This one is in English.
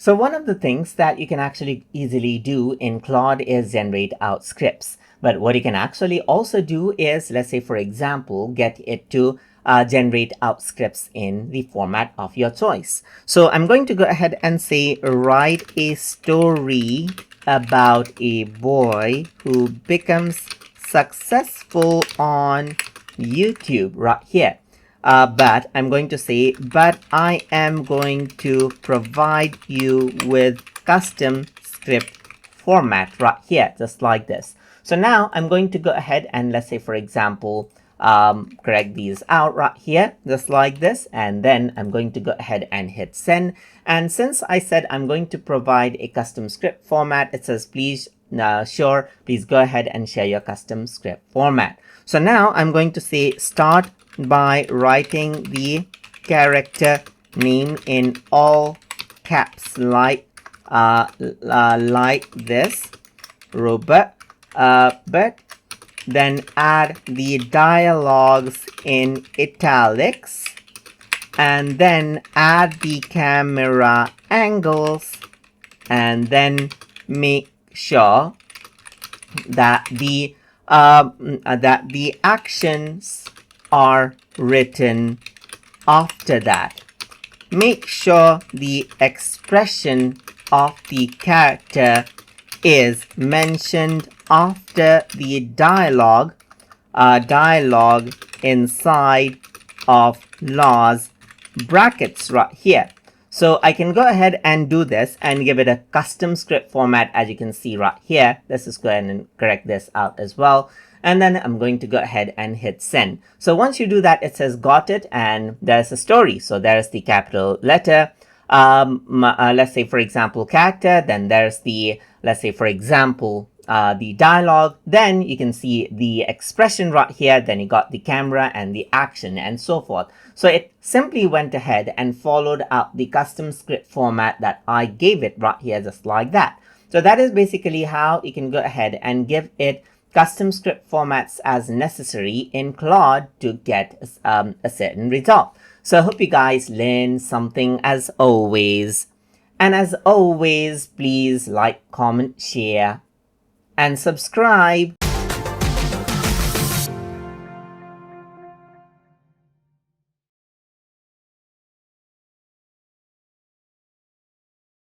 So one of the things that you can actually easily do in Claude is generate out scripts. But what you can actually also do is, let's say, for example, get it to generate out scripts in the format of your choice. So I'm going to go ahead and say, write a story about a boy who becomes successful on YouTube right here. But I'm going to say, but I am going to provide you with custom script format right here, just like this. So now I'm going to go ahead and, let's say, for example, correct these out right here, just like this. And then I'm going to go ahead and hit send. And since I said I'm going to provide a custom script format, it says, please, please go ahead and share your custom script format. So now I'm going to say, start by writing the character name in all caps, like this, robot, but then add the dialogues in italics, and then add the camera angles, and then make sure that the actions are written after that. Make sure the expression of the character is mentioned after the dialogue inside of Law's brackets right here. So I can go ahead and do this and give it a custom script format, as you can see right here. Let's just go ahead and correct this out as well. And then I'm going to go ahead and hit send. So once you do that, it says got it, and there's a story. So there's the capital letter. Let's say, for example, character. Then there's the, let's say, for example, the dialogue. Then you can see the expression right here. Then you got the camera and the action and so forth. So it simply went ahead and followed out the custom script format that I gave it right here, just like that. So that is basically how you can go ahead and give it custom script formats as necessary in Claude to get a certain result. So I hope you guys learned something as always. And as always, please like, comment, share, and subscribe.